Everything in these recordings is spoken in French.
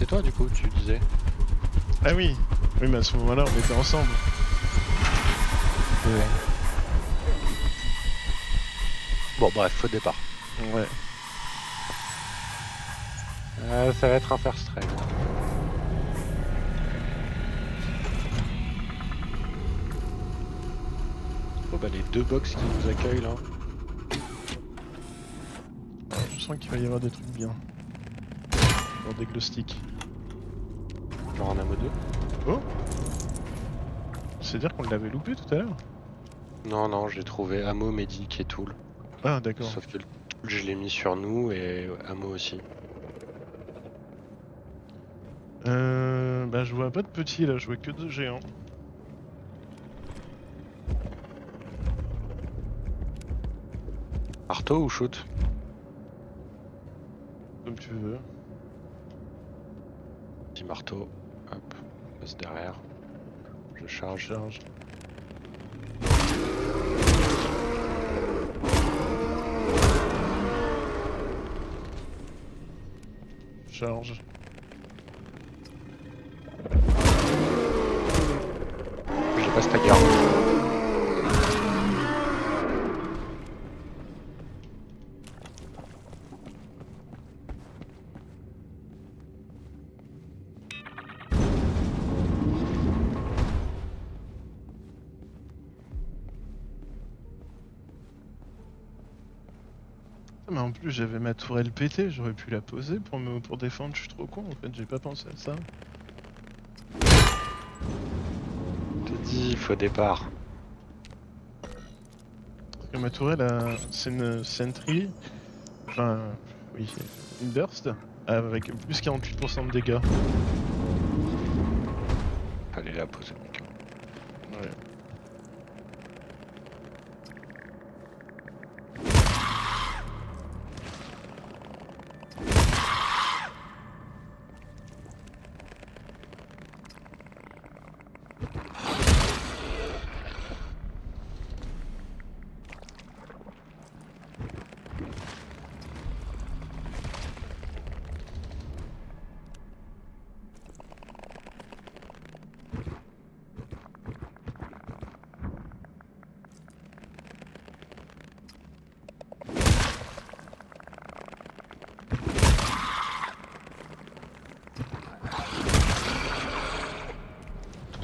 c'est toi du coup, tu disais. Ah oui. Oui, mais à ce moment-là, on était ensemble. Ouais. Bon bref, faux départ. Ouais. Ça va être un first try. Oh bah les deux box qui nous accueillent là. Je sens qu'il va y avoir des trucs bien. Genre des glow sticks. Genre en ammo 2. Oh. C'est-à-dire qu'on l'avait loupé tout à l'heure? Non, non, j'ai trouvé ammo, medic et tool. Ah, d'accord. Sauf que le tool je l'ai mis sur nous et ammo aussi. Bah, je vois pas de petits là, je vois que de géants. Marteau ou shoot? Comme tu veux. Petit marteau. Hop, passe derrière. Je Je charge. charge. Charge. Je passe ta garde. Ah, mais en plus, j'avais ma tourelle pétée, j'aurais pu la poser pour défendre, je suis trop con en fait, j'ai pas pensé à ça. Je te dis, faux départ. Parce que ma tourelle, c'est une sentry, enfin, oui, une burst, avec plus 48% de dégâts. Fallait la poser, mec. Ouais.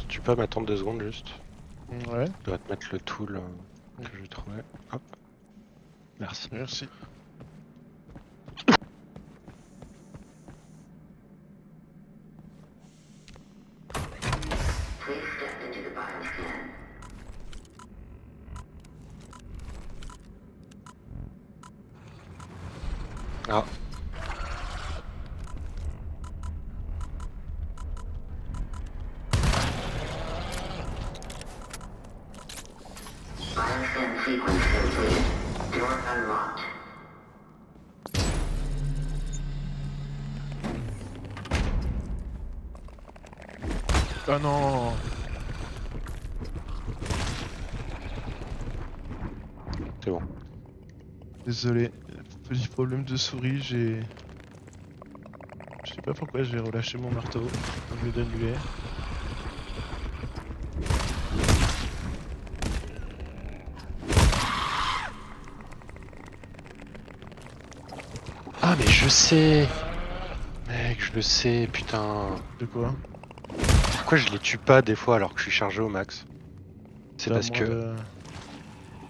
Tu peux m'attendre 2 secondes juste? Ouais, Je dois te mettre le tool que j'ai trouvé. Hop. Merci. merci. Please step into the bioscan. Ah, Bioscan sequence complete. Door unlocked. Ah non! c'est bon. Désolé, petit problème de souris, j'ai... Je sais pas pourquoi j'ai relâché mon marteau au lieu d'annuler. Ah, mais je sais! Mec, je le sais, putain. De quoi? Pourquoi je les tue pas des fois alors que je suis chargé au max? C'est T'as parce moins que, de...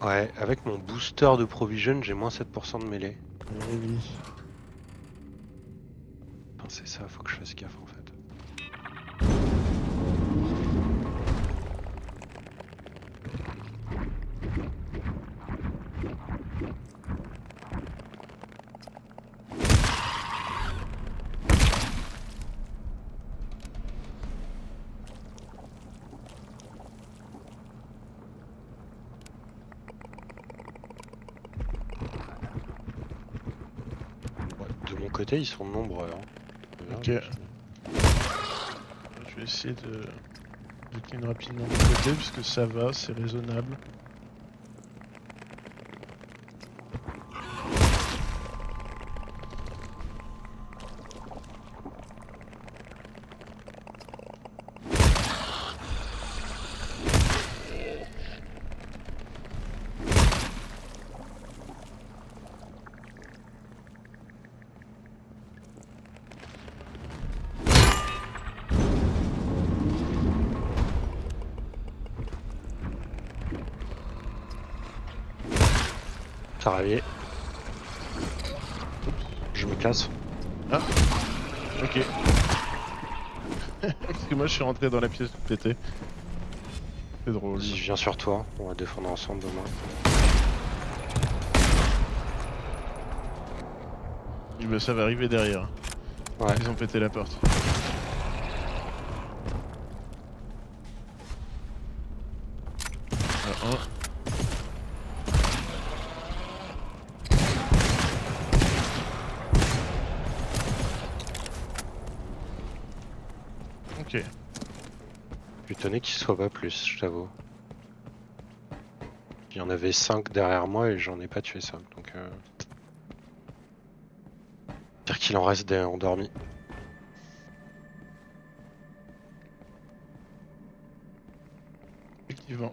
ouais, avec mon booster de provision, j'ai moins 7% de mêlée. Eh oui. Enfin, c'est ça, faut que je fasse gaffe en fait. Ouais, de mon côté, ils sont nombreux. Hein. Ok. Regarde, Je vais essayer de clean rapidement de mon côté, puisque ça va, c'est raisonnable. T'as réveillé. Je me casse. Ok. Parce que moi je suis rentré dans la pièce tout pété. C'est drôle. Si je viens sur toi, on va défendre ensemble demain. Ça va arriver derrière. Ouais. Ils ont pété la porte. Un. Ok. Je suis étonné qu'il soit pas plus, je t'avoue. Il y en avait 5 derrière moi et j'en ai pas tué 5, donc dire qu'il en reste des endormis. Effectivement.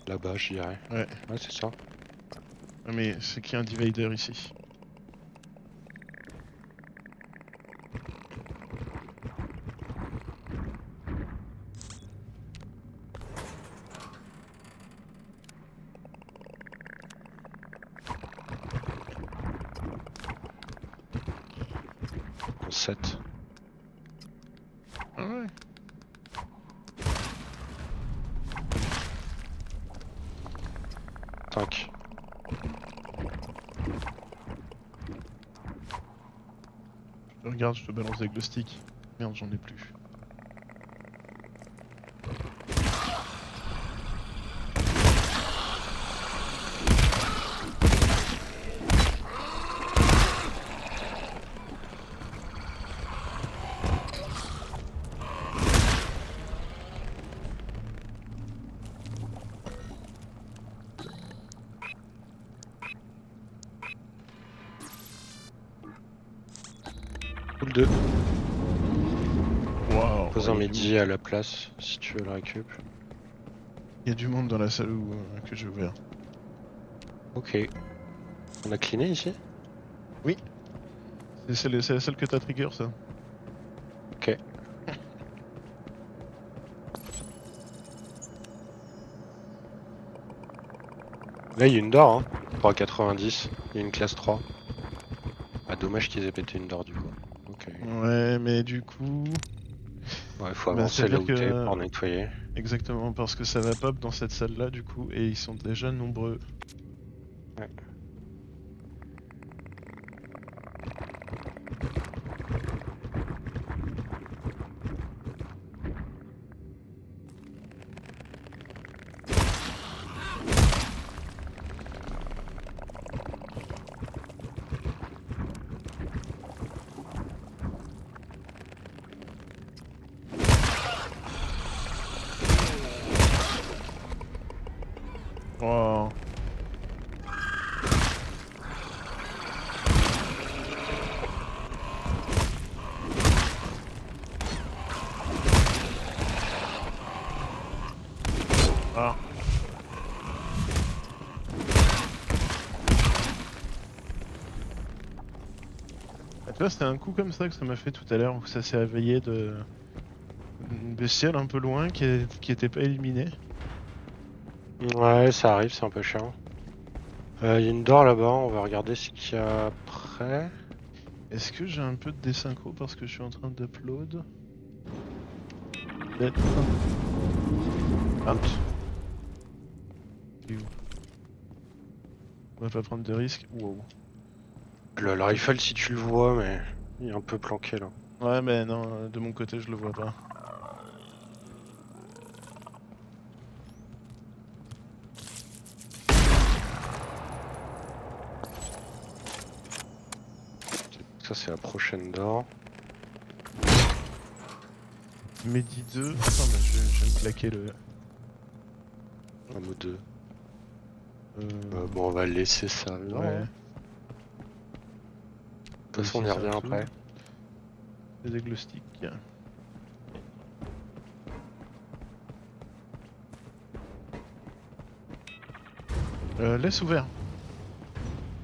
Là-bas, je dirais. Ouais. Ouais, c'est ça. Ah, mais c'est qu'il y a un divider ici. En 7. Ah ouais. Regarde, je te balance des glow sticks. Merde, j'en ai plus. Cool 2. Waouh. Pose un ouais, midi à la place si tu veux le récup. Il y a du monde dans la salle que j'ai ouvert. Ok. On a cleané ici? C'est la seule que t'as trigger, ça. Ok. Là, il y a une door, hein. 3,90. Il y a une classe 3. Ah, dommage qu'ils aient pété une door du coup. Ok. Ouais, mais du coup... Ouais, faut Bah, avancer là c'est-à-dire où t'es que... pour nettoyer. Exactement, parce que ça va pop dans cette salle-là, du coup, et ils sont déjà nombreux. Ouais. Oh. Ah. Ah, tu vois, c'était un coup comme ça que ça m'a fait tout à l'heure, où ça s'est réveillé de... une bestiole un peu loin qui était pas éliminée. Ouais, ça arrive, c'est un peu chiant. Il y a une door là-bas, on va regarder ce qu'il y a après. Est-ce que j'ai un peu de désynchro parce que je suis en train d'upload? Peut-être. Ah. Il est où? On va pas prendre de risques. Wow. Le rifle, si tu le vois, mais il est un peu planqué là. Ouais, mais non, de mon côté, je le vois pas. Ça, c'est la prochaine door. Medi 2. Attends, mais je vais me claquer le. Un ou deux. Euh, Bon, on va laisser ça là. ouais. De toute façon, on y revient après. Des glow sticks. Laisse ouvert.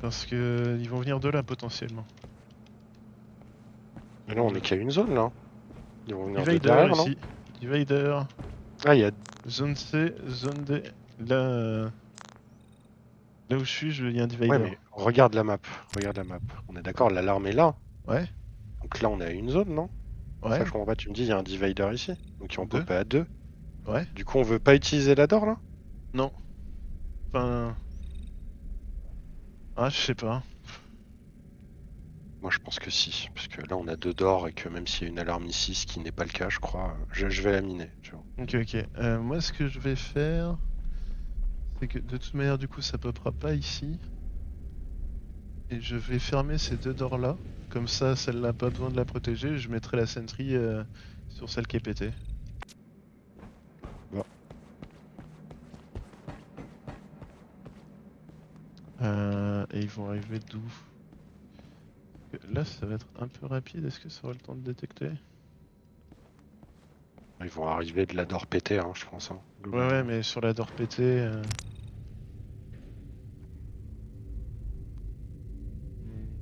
Parce que ils vont venir de là potentiellement. Mais là, on est qu'à une zone là. Ils vont venir de Divider derrière, non? ici. Divider. Ah, il y a. Zone C, zone D. Là. Là où je suis, il y a un divider. Ouais, mais regarde la map. Regarde la map. On est d'accord, l'alarme est là. Ouais, Donc là, on est à une zone, non? Ça, ouais, je comprends pas. Tu me dis, il y a un divider ici. Donc on peut deux, pas à deux. ouais, Du coup, on veut pas utiliser la door là? non. Enfin. Ah, je sais pas. Moi, je pense que si. Parce que là, on a deux d'or et que même s'il y a une alarme ici, ce qui n'est pas le cas, je crois, je vais la miner. Tu vois. Ok, ok. Moi, ce que je vais faire, c'est que de toute manière, du coup, ça popera pas ici. Et je vais fermer ces deux doors là. Comme ça, celle n'a pas besoin de la protéger. Je mettrai la sentry sur celle qui est pétée. Bon. Et ils vont arriver d'où? Là, ça va être un peu rapide. Est-ce que ça aura le temps de détecter? Ils vont arriver de la door pétée, hein, je pense. Hein, Ouais, ouais, globalement. mais sur la door pétée.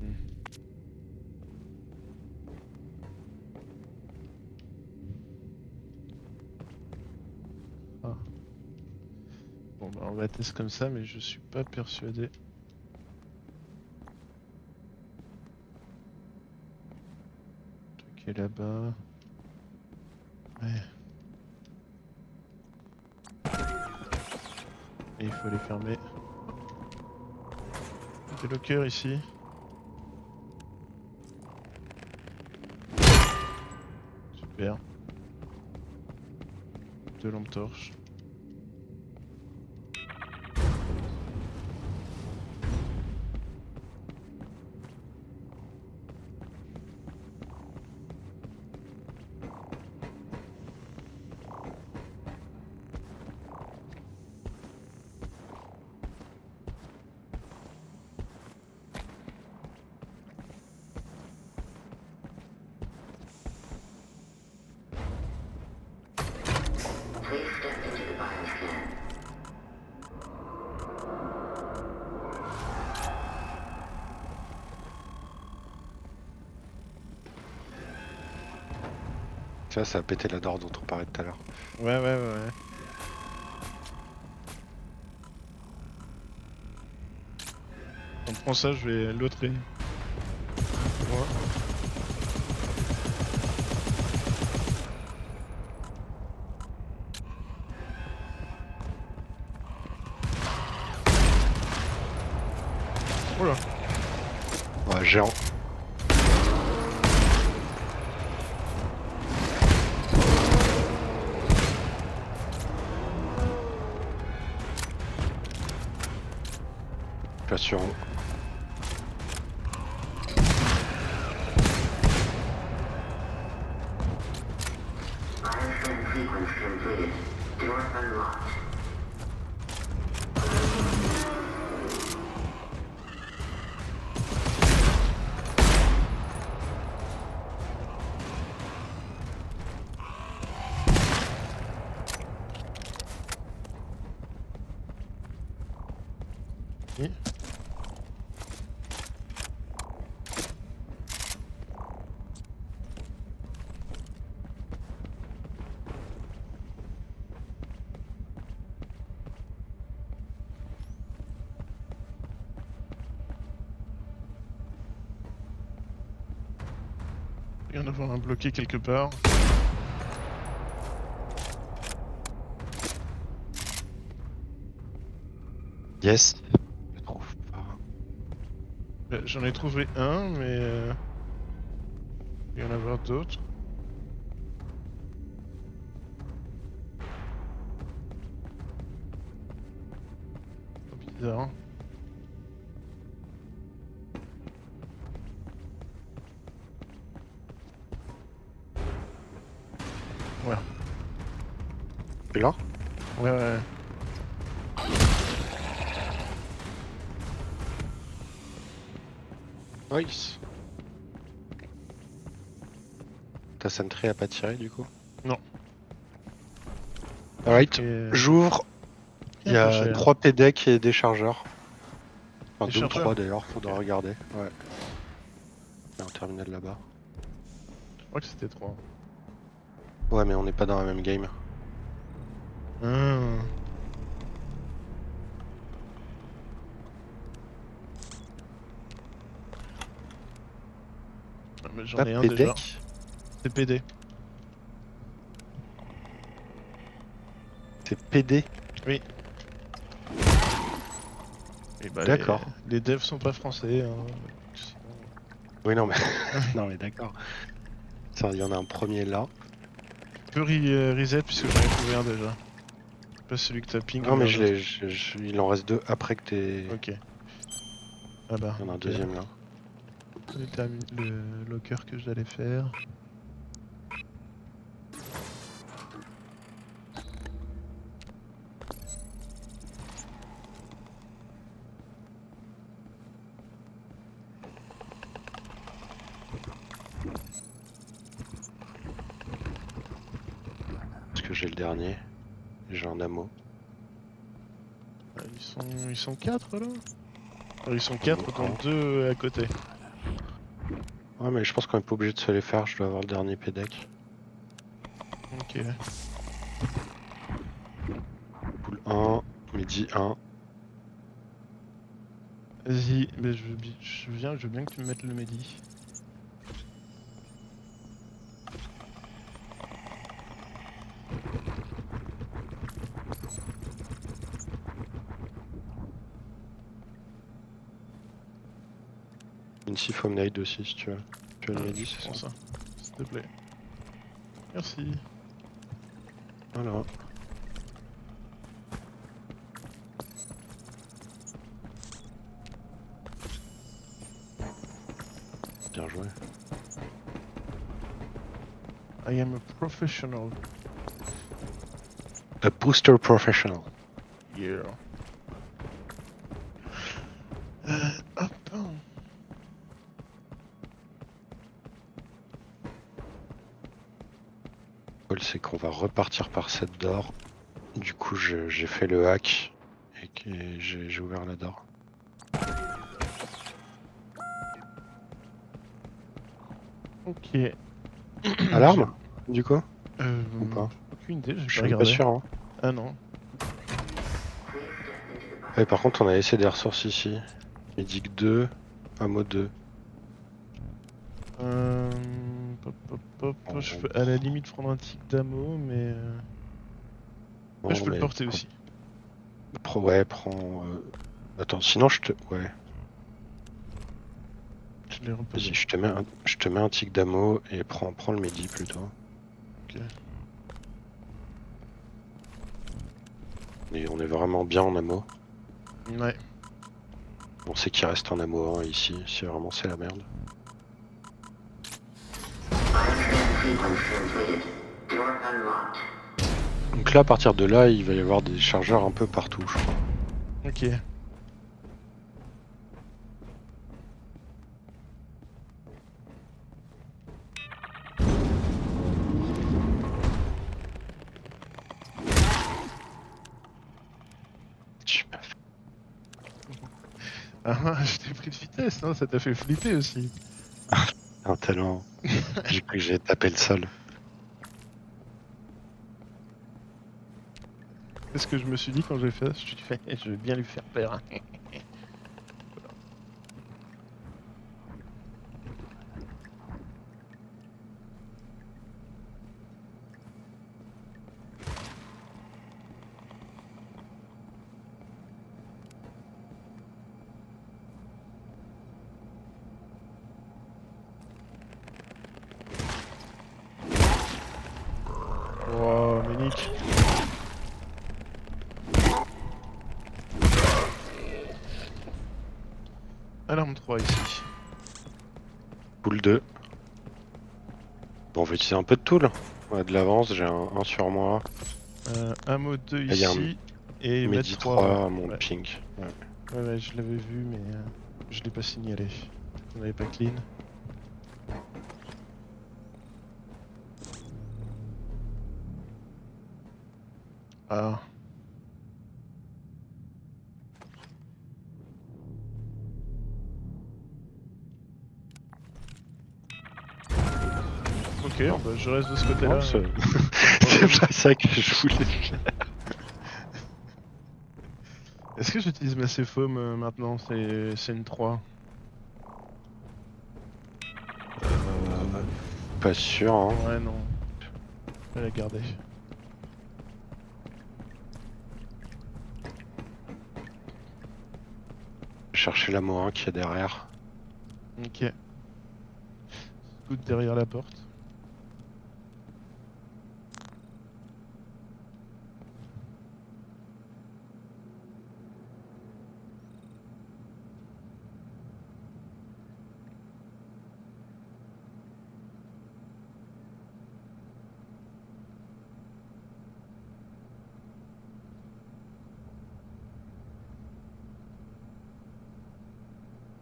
Hmm. Ah. Bon, bah, on va tester comme ça, mais je suis pas persuadé. Truc est là-bas. Ouais. Et il faut les fermer. Des lockers ici. Super. Deux lampes torches. Please step into the bioscan. Ça a pété la door dont on parlait tout à l'heure. Ouais, ouais, ouais, ouais. On prend ça, je vais l'autre. Moi. Oula. Ouais, géant. Je suis assurant. Bioscan sequence completed. Door unlocked. Oui. Il y en a avoir un bloqué quelque part. Yes. Je trouve pas. J'en ai trouvé un, mais il y en a avoir d'autres. Trop bizarre. Ouais. Tu es là? Ouais, ouais. Nice. Ta sentry a pas tiré du coup? Non. Alright, Et, j'ouvre. Il y un peu a cher. 3 PDEC et des chargeurs. Enfin, Des 2 ou chargeurs 3 d'ailleurs, faudra Ok. regarder. Ouais. Il y a un terminal là-bas. Je crois que c'était 3. Ouais, mais on n'est pas dans la même game. mais j'en Pas ai un déjà. Pédec. C'est PD. C'est PD. Et bah, D'accord. les devs sont pas français. Hein. Sinon... Oui, non, mais. Non, mais d'accord. Ça, il y en a un premier là. Tu peux reset puisque j'en ai trouvé un déjà. Pas celui que t'as ping. Non, mais un autre. il en reste deux après que t'es. Ok. Ah bah. Il y en a un ok. deuxième là. Le locker que j'allais faire. Parce que j'ai le dernier. J'ai un ammo. Ah, ils sont 4 là. Ils sont 4 Oh. dont 2 à côté. Ouais, mais je pense qu'on est pas obligé de se les faire. Je dois avoir le dernier Pédec. Ok. Poule 1, midi 1. Vas-y, mais je veux bien que tu me mettes le midi. Une Seafoam Nade aussi si tu veux. Tu veux le midi, Je c'est prends ça? ça, s'il te plaît. Merci. Voilà. Bien joué. I am a professional. A booster professional. Yeah. Hop. C'est qu'on va repartir par cette door. Du coup, j'ai fait le hack et que j'ai ouvert la door. Ok. Alarme du coup ou pas? Aucune idée, Je j'ai suis pas même pas regardé. sûr. Hein. Ah non. Ouais, par contre, on a laissé des ressources ici. Médic 2, ammo 2. Je peux à la limite prendre un tic d'ammo, mais. Ouais, je peux le porter aussi. Ouais, prends. Attends, sinon je te. Ouais. Je l'ai reposé. Vas-y, je te mets un tic d'ammo et prends le midi plutôt. Ok. Et on est vraiment bien en ammo. Ouais. On sait qu'il reste un ammo 1 ici, si vraiment c'est la merde. Sequence completed. Door unlocked. Donc là, à partir de là, il va y avoir des chargeurs un peu partout, je crois. Ok. Tu m'as fait Ah, je t'ai pris de vitesse, hein, ça t'a fait flipper aussi. un talent. J'ai cru que j'allais taper le sol. C'est ce que je me suis dit quand j'ai fait ça. Je me suis dit, je vais bien lui faire peur. Oh, Ménic. Alarme 3 ici. Poule 2. Bon, on va utiliser un peu de tool. Ouais, de l'avance, j'ai un sur moi. Ammo 2 Et il y a un ici. Et Midi mettre 3 à mon ouais. ping. Ouais. Ouais, je l'avais vu, mais je l'ai pas signalé. On n'avait pas clean. Ah. Ok, bah, je reste de ce côté-là. Non, c'est pas ça que je voulais faire. Est-ce que j'utilise ma C-Foam maintenant? C'est une 3. pas sûr, hein. Ouais, non. Je vais la garder. Chercher la Mo1 qui est derrière. Ok. Scout derrière la porte.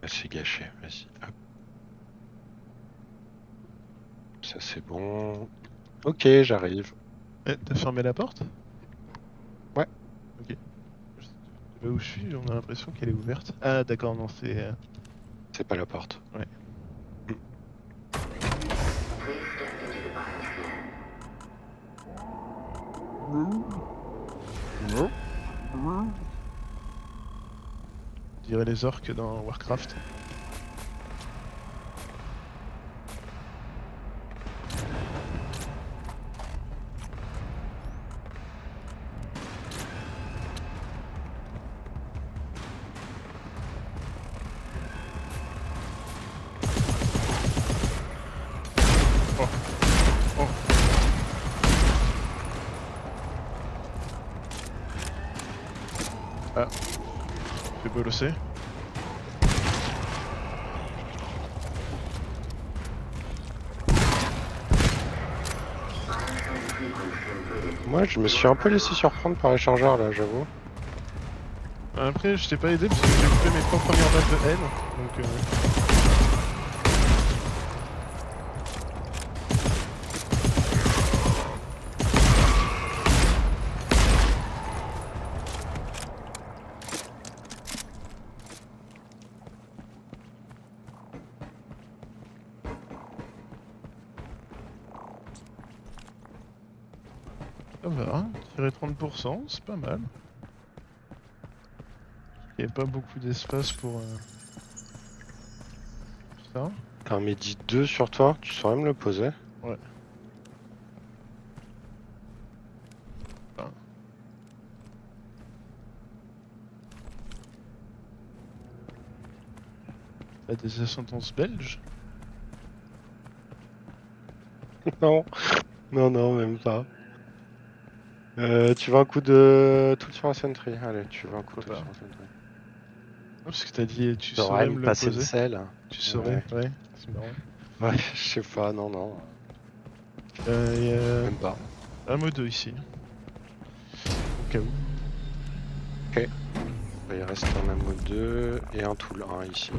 C'est gâché, vas-y. Hop. Ça c'est bon. Ok, j'arrive. Eh, t'as fermé la porte? Ouais. Ok. De là où je suis, on a l'impression qu'elle est ouverte. Ah, d'accord, non, c'est. C'est pas la porte. Ouais. Please step into the biosphere. On dirait les orques dans Warcraft. Oh. Oh. Ah. J'ai bolossé. Moi, je me suis un peu laissé surprendre par les chargeurs là, j'avoue. Après, je t'ai pas aidé parce que j'ai coupé mes 3 premières balles de haine. Donc, ça va. Tirer 30%, c'est pas mal. Il n'y a pas beaucoup d'espace pour ça. T'as un Medi 2 sur toi, tu saurais me le poser? Ouais. Enfin, t'as des ascendances belges? Non, non, non, même pas. Tu veux un coup de tout sur la sentry? Allez, tu veux un coup de Pourquoi tout pas? sur la sentry. Non, parce que t'as dit tu T'aurais saurais me me le passer le poser. sel? Tu saurais, Ouais. ouais, c'est marrant. Ouais, je sais pas, non, non. Il y a Même pas. un mot 2 ici. Au cas où. Ok. Il reste un Ammo 2 et un Tool 1 ici.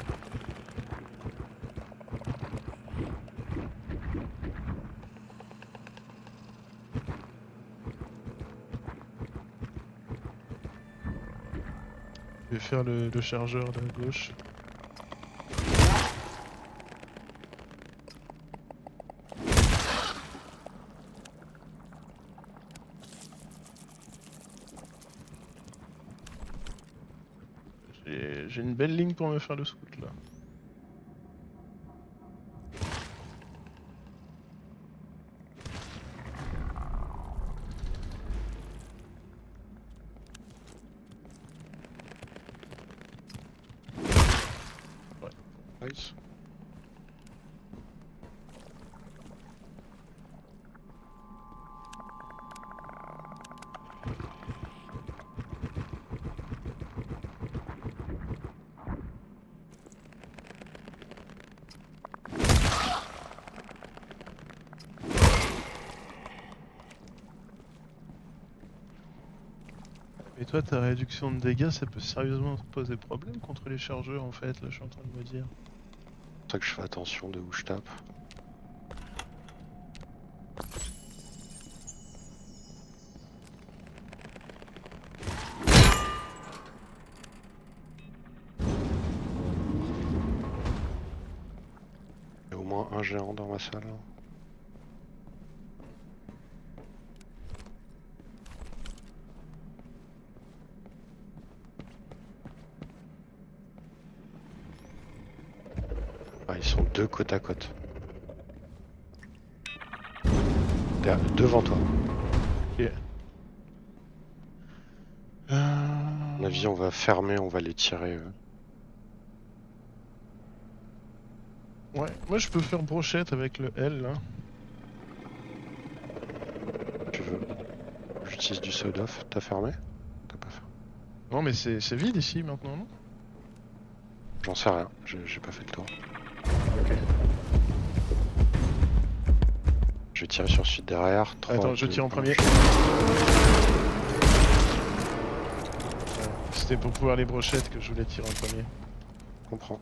Je vais faire le chargeur de gauche. J'ai une belle ligne pour me faire le scout là. Nice. Et toi, ta réduction de dégâts, ça peut sérieusement poser problème contre les chargeurs en fait, là je suis en train de me dire. C'est pour ça que je fais attention de où je tape. Il y a au moins un géant dans ma salle. Ah, ils sont deux côte à côte. Devant toi. Ok. À mon avis, on va fermer, on va les tirer. Ouais, moi je peux faire brochette avec le L là. Tu veux. J'utilise du soda-off. T'as fermé? T'as pas fermé. Non mais c'est vide ici maintenant, non? J'en sais rien, j'ai pas fait le tour. Ok. Je vais tirer sur celui de derrière. 3, Attends, je 2, tire en 1. premier. C'était pour pouvoir les brochettes que je voulais tirer en premier. Je comprends.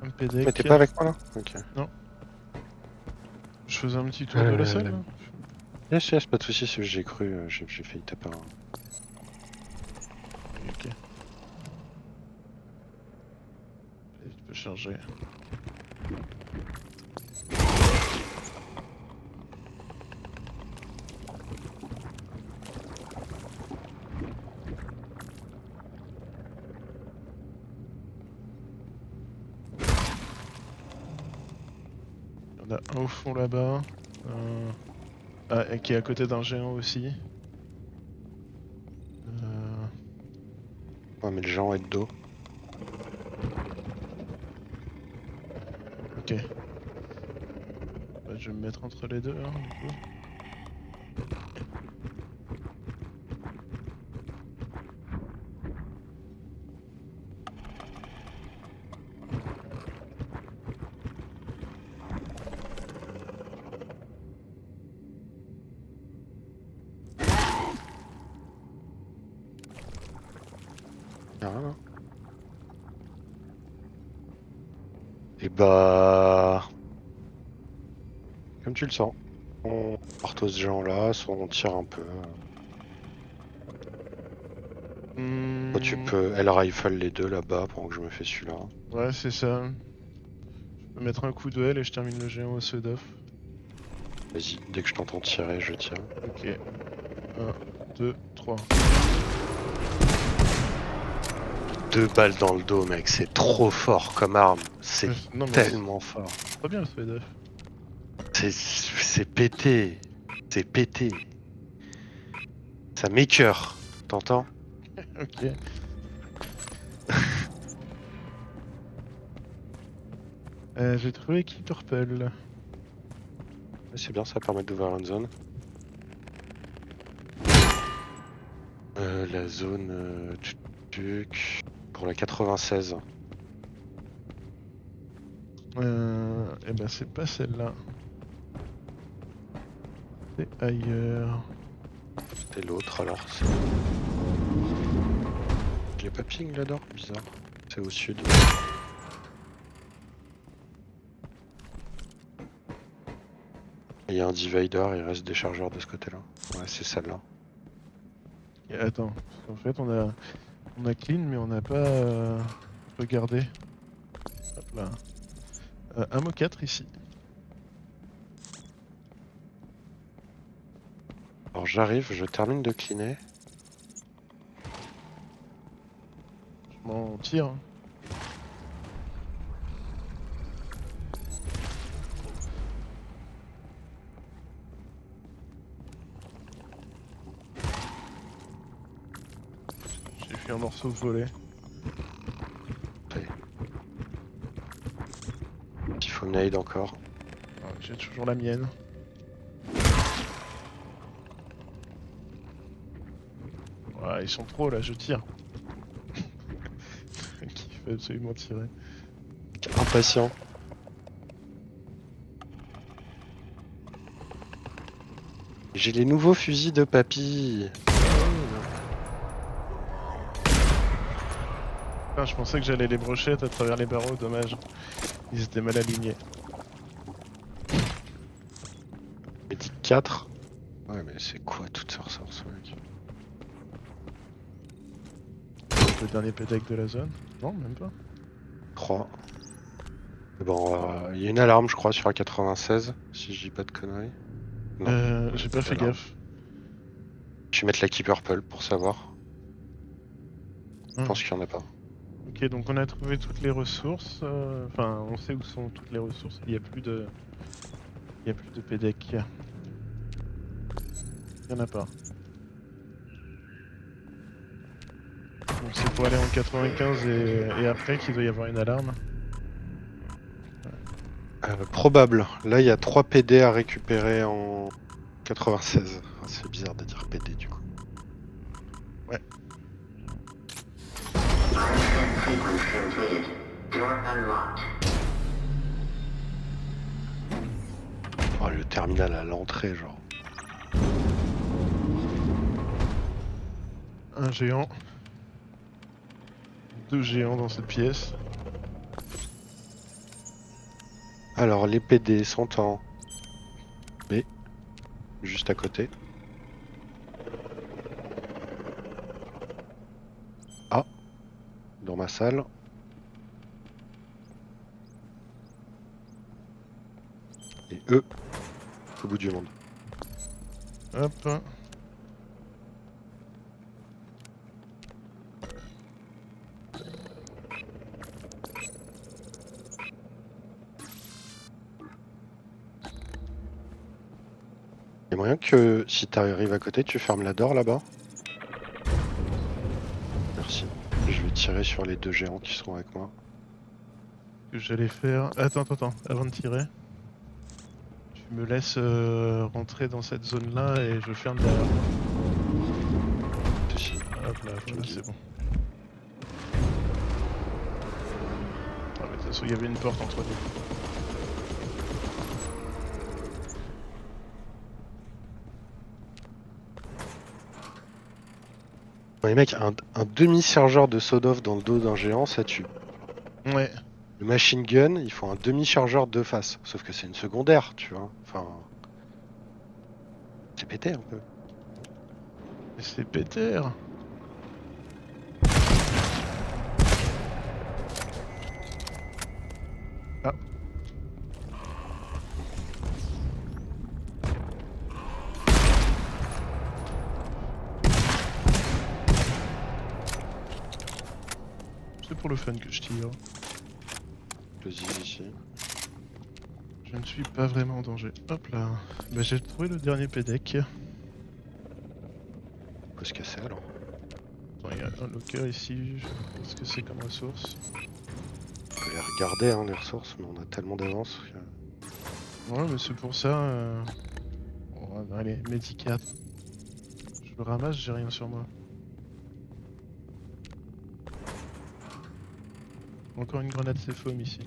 Un PD. Mais t'es pas avec moi là? Ok. Je faisais un petit tour de la salle là. Yes, pas de soucis, j'ai cru, j'ai failli taper un. Ok. Et tu peux charger. Il y en a un au fond là-bas. Ah, et qui est à côté d'un géant aussi. Ouais, mais le géant est de dos. Ok. Bah, je vais me mettre entre les deux, hein, du coup. Y'a rien là. Et bah. Comme tu le sens. On marteau ce géant là, soit on tire un peu. Toi, tu peux L rifle les deux là-bas pendant que je me fais celui-là. Ouais, c'est ça. Je peux mettre un coup de L et je termine le géant au Sedoff. Vas-y, dès que je t'entends tirer, je tire. Ok. 1, 2, 3. 2 balles dans le dos, mec, c'est trop fort comme arme. C'est Non, mais tellement fort. c'est pas bien le Sedoff. C'est pété. C'est pété. Ça m'écœure. T'entends? Ok. J'ai trouvé qui Purple. C'est bien, ça permet d'ouvrir une zone. La zone pour la 96. Eh ben c'est pas celle-là. C'est ailleurs. C'était l'autre alors. Il y a pas ping là-dedans? Bizarre. C'est au sud. Il y a un divider, il reste des chargeurs de ce côté-là. Ouais, c'est celle-là. Et attends, parce qu'en fait on a clean mais on n'a pas regardé. Hop là. Ammo 4 ici. Alors j'arrive, je termine de cleaner. Je m'en tire. Hein. J'ai fait un morceau volé. Il faut une aide encore. Ah, j'ai toujours la mienne. Ouais, ils sont trop là, je tire. Qui fait absolument tirer. Impatient. J'ai les nouveaux fusils de papy. Putain, je pensais que j'allais les brochettes à travers les barreaux, dommage. Ils étaient mal alignés. Médic 4. Ouais, mais c'est quoi toute cette ressource, mec? Le dernier PDEC de la zone. Non, même pas. 3. Bon, il y a une alarme, je crois, sur la 96, si je dis pas de conneries. Non. J'ai pas fait alarme. gaffe. Je vais mettre la Keep Purple pour savoir. Je pense qu'il n'y en a pas. Ok, donc on a trouvé toutes les ressources. Enfin, on sait où sont toutes les ressources. Il n'y a plus de. Il n'y a plus de PDEC. Il n'y en a pas. Donc c'est pour aller en 95 et après qu'il doit y avoir une alarme. Probable. Là, il y a 3 PD à récupérer en 96. Enfin, c'est bizarre de dire PD du coup. Bioscan sequence completed. Door unlocked. Oh, le terminal à l'entrée, genre. Un géant. 2 géants dans cette pièce. Alors, les PD sont en B, juste à côté. A, dans ma salle. Et E, au bout du monde. Hop. Il y a moyen que si t'arrives à côté, tu fermes la door là-bas. Merci. Je vais tirer sur les 2 géants qui seront avec moi. Que j'allais faire. Attends, avant de tirer. Tu me laisses rentrer dans cette zone-là et je ferme derrière moi. Ceci. Hop là, voilà, c'est bon. Ah, mais de toute façon, il y avait une porte entre nous. Bon, les mecs, un demi-chargeur de Sodov dans le dos d'un géant, ça tue. Ouais. Le machine gun, il faut un demi-chargeur de face. Sauf que c'est une secondaire, tu vois. Enfin. C'est pété un peu. Mais c'est Peter. Ah. C'est pour le fun que je tire. Explosif ici. Je ne suis pas vraiment en danger. Hop là. Bah, j'ai trouvé le dernier PDEC. On peut se casser alors. Attends, il y a un locker ici. Qu'est-ce que c'est comme ressource? On peut les regarder, hein, les ressources, mais on a tellement d'avance que... Ouais, mais c'est pour ça. Bon, allez, Medicat. Je le ramasse, j'ai rien sur moi. Encore une grenade C-foam ici.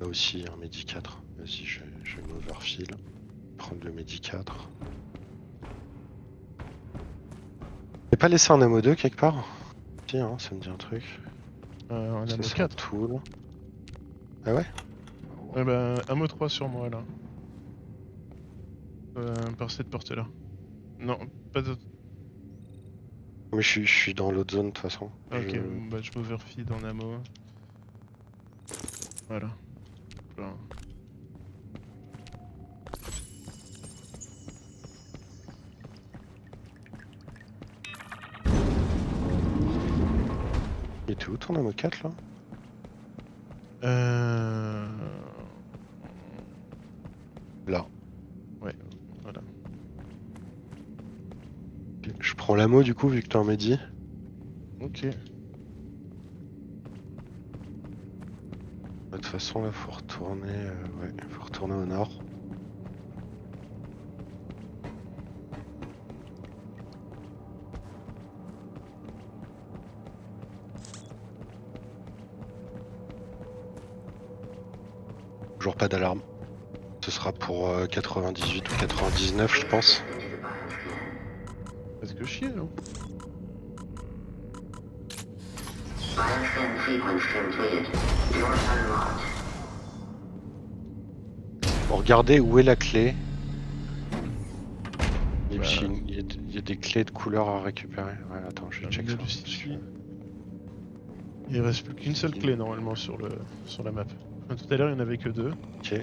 Là aussi, un Medi 4. Vas-y, je vais m'overfill. Prendre le Medi 4. J'ai pas laissé un ammo 2 quelque part? Si, hein, ça me dit un truc. Un Ça, ammo c'est un 4. tool. Ah ouais? Ouais, bah, ammo 3 sur moi là. Par cette porte-là. Non, pas de. Mais je suis dans l'autre zone de toute façon. Ah, ok, Je- bah je m'overfeed en ammo. Voilà. Voilà. Il était où ton ammo 4 là? Euh... Là. Ouais, voilà. Je prends l'ammo du coup vu que t'as un Medi. Ok. De toute façon là faut retourner, ouais, faut retourner au nord. Toujours pas d'alarme. Ce sera pour 98 ou 99 je pense. Into the bioscan. Parce que chier, hein. Bioscan sequence completed. Door unlocked. Bon, regardez où est la clé. Il y a Bah. aussi il y a des clés de couleur à récupérer. Ouais, attends, je Un check milieu ça. du ici. Il reste plus qu'une seule clé normalement sur la map. Enfin, tout à l'heure il n'y en avait que 2. Ok,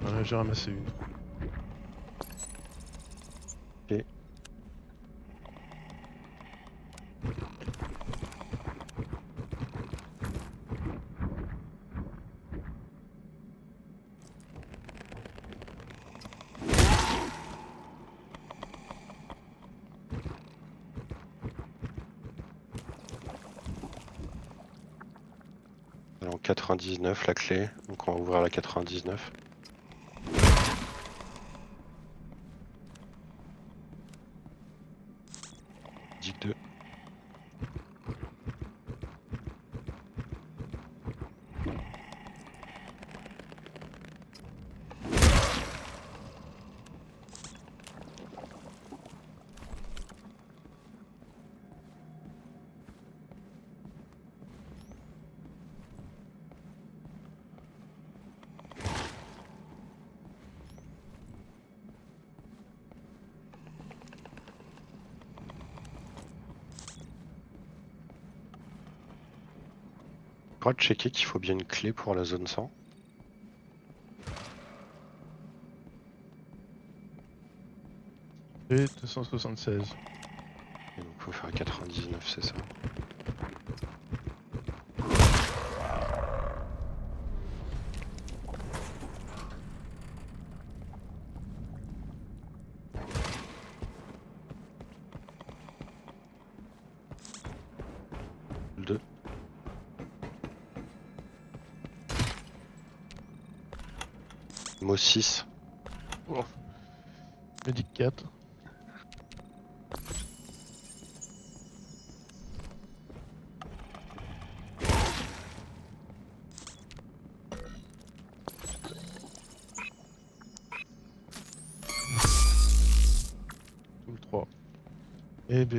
Voilà, j'ai ramassé une. ok. en 99 la clé, donc on va ouvrir la 99. Dig 2. Je crois checker qu'il faut bien une clé pour la zone 100. Et 276. Et donc faut faire 99, c'est ça. Le 2. Mot 6. Medic 4. Tout le 3. Et B.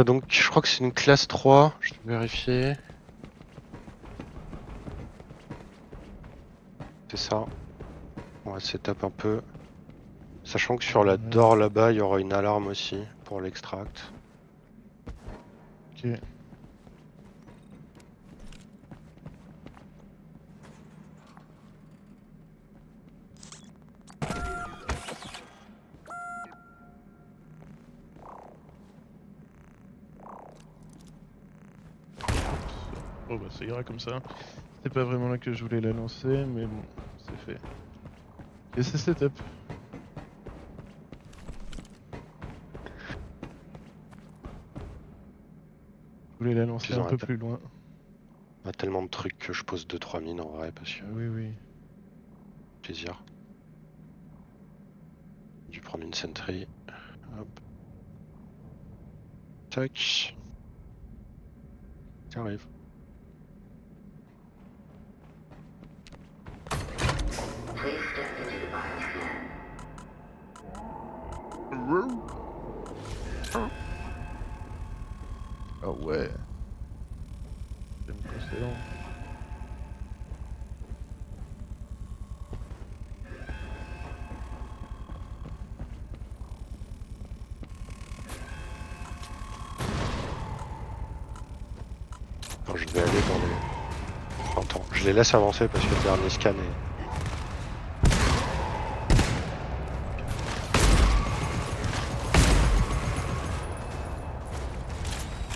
Donc je crois que c'est une classe 3, je vais vérifier. C'est ça. On va setup un peu. Sachant que sur la door là-bas, il y aura une alarme aussi pour l'extract. Ok. Bon bah ça ira comme ça. C'est pas vraiment là que je voulais la lancer, mais bon, c'est fait. Et c'est setup. Je voulais la lancer Ils ont un peu arrêté. plus loin. On a tellement de trucs que je pose 2-3 mines en vrai parce que Oui, oui. plaisir. J'ai dû prendre une sentry. Hop. Tac. Ça arrive. Please step into the bioscan. Ah ouais. J'aime pas c'est long. Quand je vais aller dans les... Attends, je les laisse avancer parce que le dernier scan est...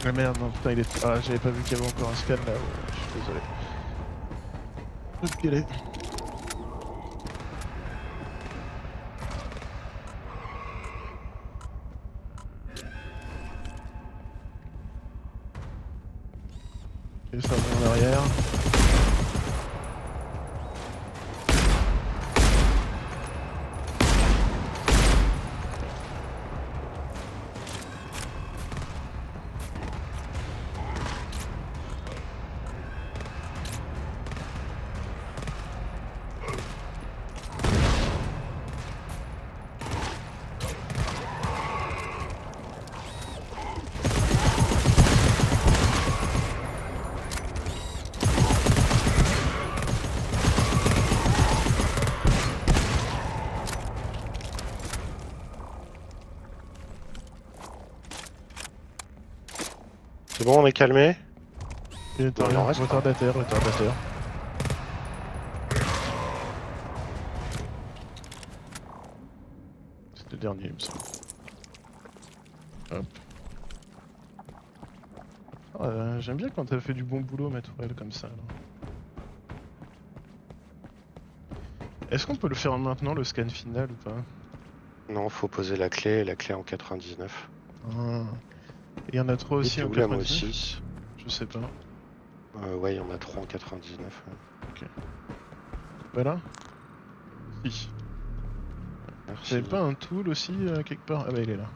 Ah merde, non, putain, il est. Ah, j'avais pas vu qu'il y avait encore un scan là. Ouais, je suis désolé. Ok, allez. Et ça va en arrière. C'est bon, on est calmé? Et Non, il en reste pas. retardateur, retardateur. C'est le dernier, il me semble. Hop. Ah, j'aime bien quand t'as fait du bon boulot, ma tourelle, comme ça. Là. Est-ce qu'on peut le faire maintenant, le scan final, ou pas? Non, faut poser la clé en 99. Ah. Il y en a trois aussi Et en où la mot 99. 6? Je Je sais pas. Ouais, il y en a 3 en 99. Ouais. Pas là? Si. Merci. T'avais pas un tool aussi quelque part? Ah bah il est là.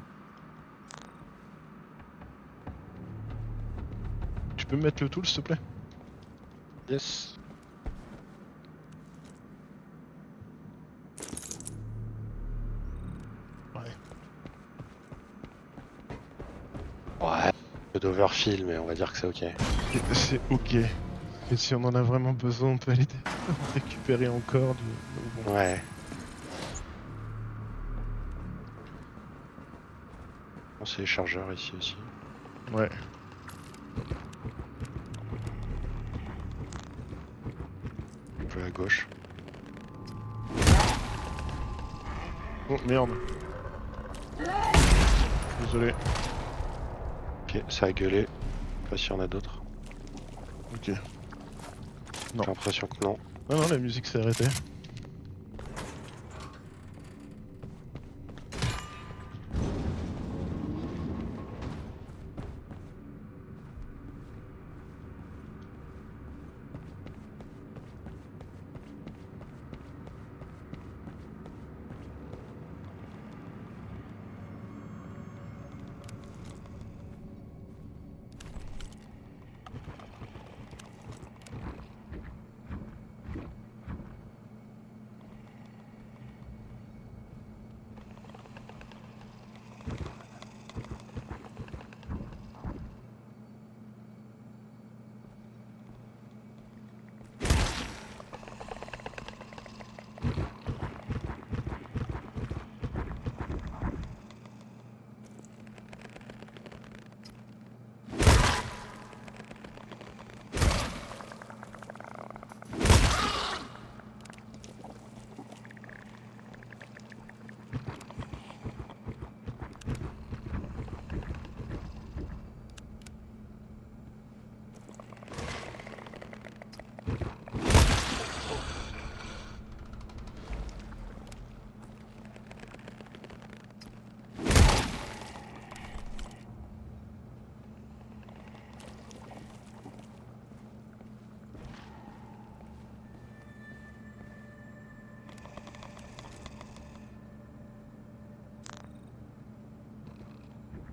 Tu peux me mettre le tool s'il te plaît? Yes. Ouais. Ouais. Un peu d'overfill, mais on va dire que c'est ok. C'est ok. Et si on en a vraiment besoin, on peut aller récupérer encore du. Bon. Ouais. Bon, c'est les chargeurs ici aussi. Ouais. Un peu à gauche. Oh merde. Désolé. Ok, ça a gueulé. Je sais pas s'il y en a d'autres. Ok. J'ai Non. l'impression que non. Ah non, la musique s'est arrêtée.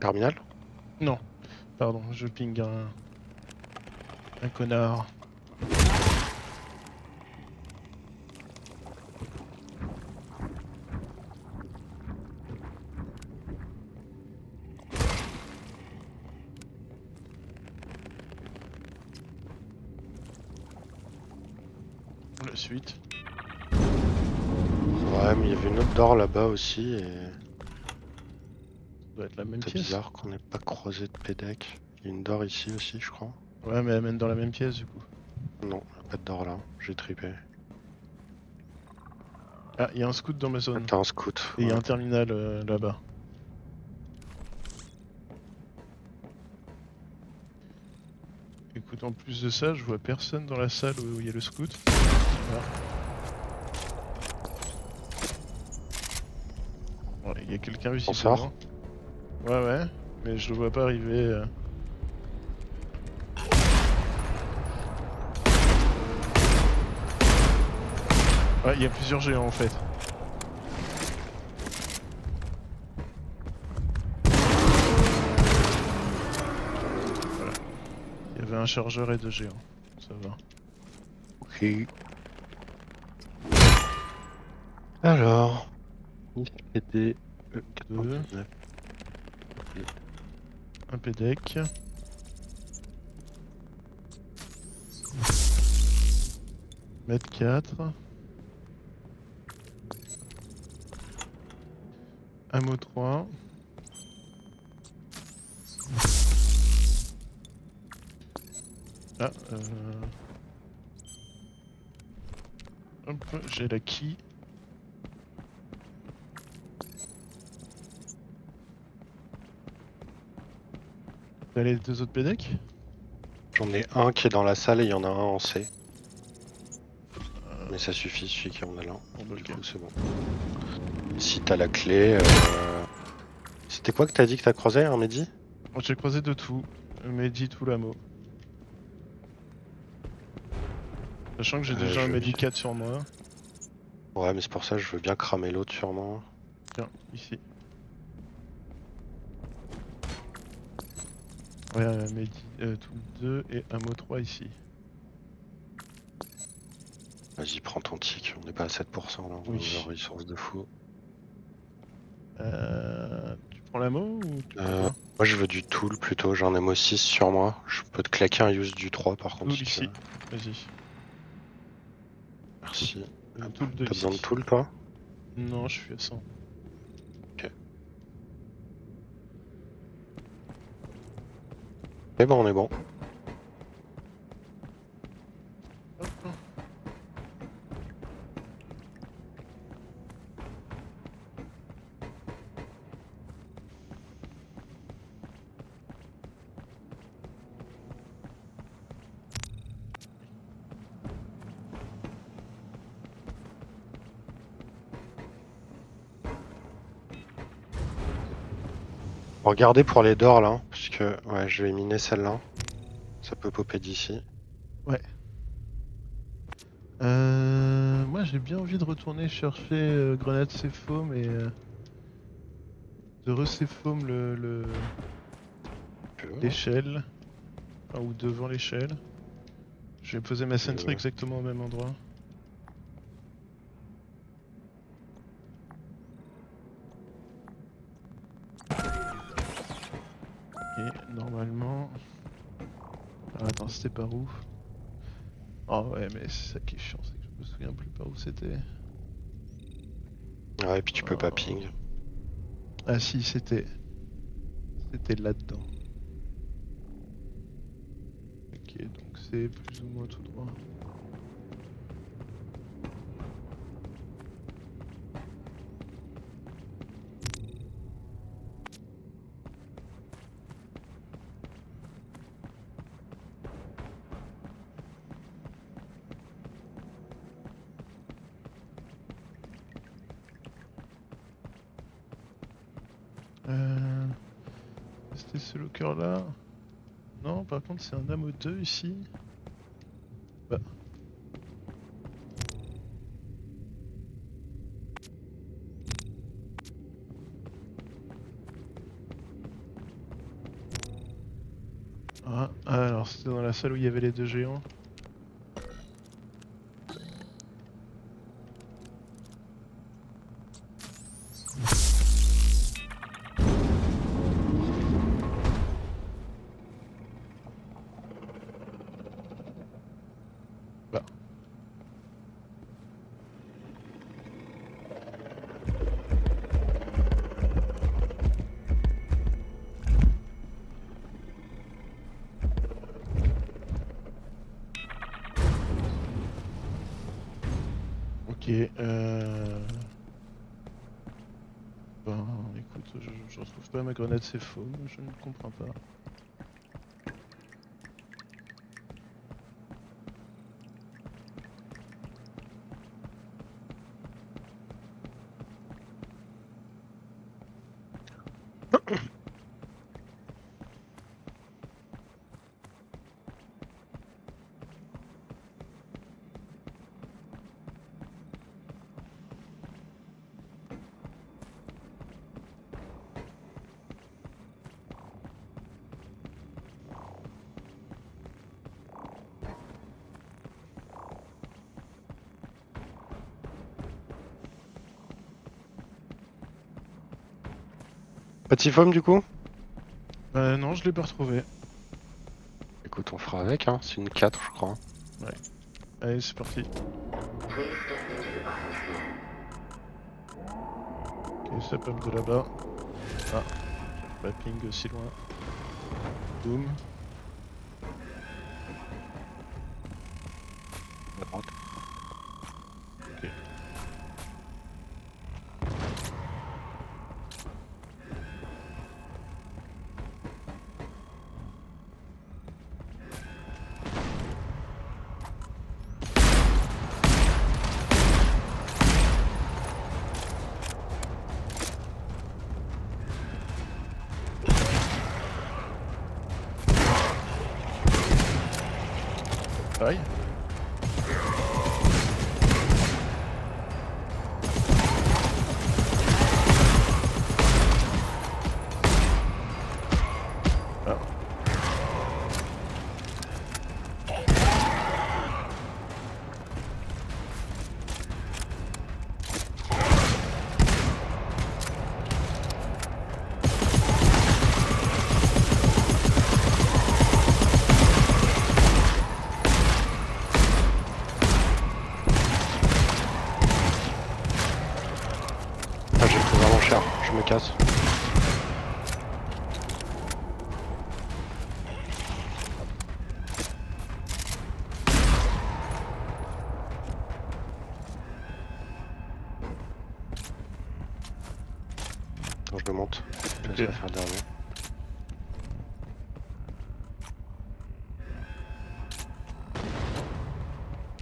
Terminal? Non. Pardon, je ping un connard. La suite. Ouais, mais il y avait une autre door là-bas aussi et Ça doit être la même c'est pièce. bizarre qu'on n'ait pas croisé de PDEC. Il y a une door ici aussi, je crois. Ouais, mais elle mène dans la même pièce du coup. Non, il n'y a pas de door là. J'ai trippé. Ah, il y a un scout dans ma Ah, zone. t'as un scout. Et il y a Ouais. un terminal là-bas. Écoute, en plus de ça, je vois personne dans la salle où il y a le scout. Ouais, il y a quelqu'un On sort. visiblement. Ouais, ouais, mais je le vois pas arriver. Ouais, il y a plusieurs géants en fait. Voilà. Il y avait un chargeur et 2 géants. Ça va. Ok. Alors. PD 99. Un PDEC. Mètre 4. Ammo 3. Ah, hop, j'ai la key. T'as les 2 autres PDEC? J'en ai un qui est dans la salle et il y en a un en C. Mais ça suffit, celui qui en a là. Bon, bah, Du ok. coup, c'est bon. Si t'as la clé. C'était quoi que t'as dit que t'as croisé, un Mehdi? Bon, j'ai croisé de tout. Mehdi, tout l'amo. Sachant que j'ai déjà un je- médicat sur moi. Ouais, mais c'est pour ça que je veux bien cramer l'autre sûrement. Tiens, ici. Ouais, tout 2 et un mot 3 ici. Vas-y, prends ton tic, on n'est pas à 7% là, on Oui. a une ressource de fou. Tu prends la mot ou tu prends quoi? Moi je veux du tool plutôt, j'ai un MO6 sur moi. Je peux te claquer un use du 3 par contre Tool si tu ici. veux. Vas-y. Merci. Hop. Tool 2 T'as besoin de ici. tool toi? Non, je suis à 100. Eh ben on est bon. Hop. Regardez pour les d'or là, parce que ouais, je vais miner celle-là. Ça peut popper d'ici. Ouais. Moi j'ai bien envie de retourner chercher grenade céphome et de recéphome l'échelle. Enfin, ou devant l'échelle. Je vais poser ma sentry exactement au même endroit. Et normalement... Ah, attends, c'était par où? Ah ouais, mais c'est ça qui est chiant, c'est que je me souviens plus par où c'était. Ouais, et puis tu peux pas ping. Ah si, c'était là-dedans. Ok, donc c'est plus ou moins tout droit. C'était ce locker là. Non, par contre c'est un ammo 2 ici. Bah. Ah, alors c'était dans la salle où il y avait les deux géants. Bah. Ok, Ben écoute, je retrouve pas ma grenade, c'est faux, je ne comprends pas. Petit foam du coup? Bah non, je l'ai pas retrouvé. Écoute, on fera avec, hein. C'est une 4 je crois. Allez, c'est parti. Please step into the biosphere. Ok, ça pop de là-bas. Ah, pas ping aussi loin. Boom. À droite. Ok. Aïe. Ah. Ah, j'ai pris vraiment cher, je me casse. Attends, je me monte. Je Ok. vais faire le dernier.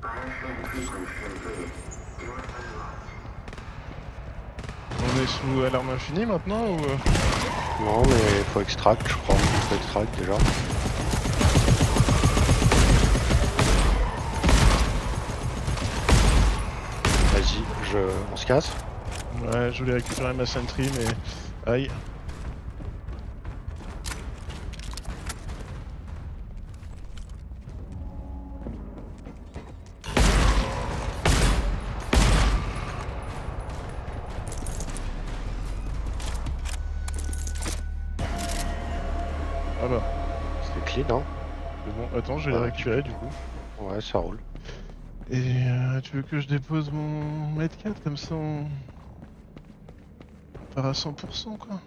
Bioscan sequence completed. Door unlocked. On est sous alarme infinie maintenant ou Non, mais faut extract, je crois. Faut extract déjà. Vas-y, on se casse. Ouais, je voulais récupérer ma sentry, mais... Aïe. Ah bah, C'est clean, hein. c'est bon. Attends, je vais les Ouais, récupérer du coup. Ouais, ça roule. Et tu veux que je dépose mon medcat comme ça on part à 100% quoi.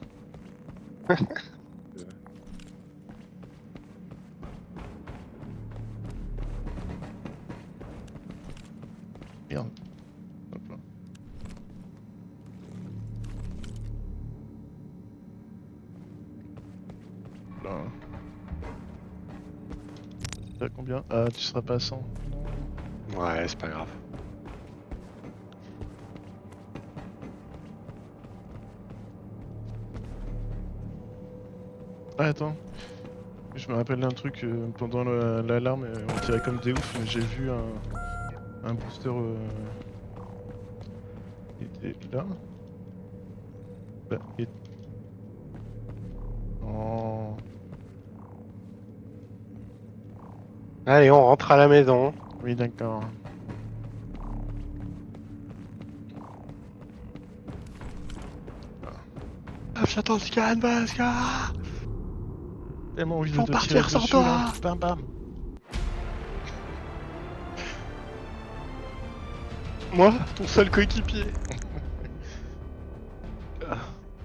Merde. Hop là. Là. T'as combien? Ah, tu seras pas à 100. Ouais, c'est pas grave. Ah, attends. Je me rappelle d'un truc, pendant l'alarme, on tirait comme des oufs, mais j'ai vu un booster qui était là. Bah, Oh. Allez, on rentre à la maison. Oui, d'accord. Ah, j'attends le scan, Basca. Tellement envie Ils de vont te tirer partir sans dessus toi. là. Bam bam. Moi, ton seul coéquipier.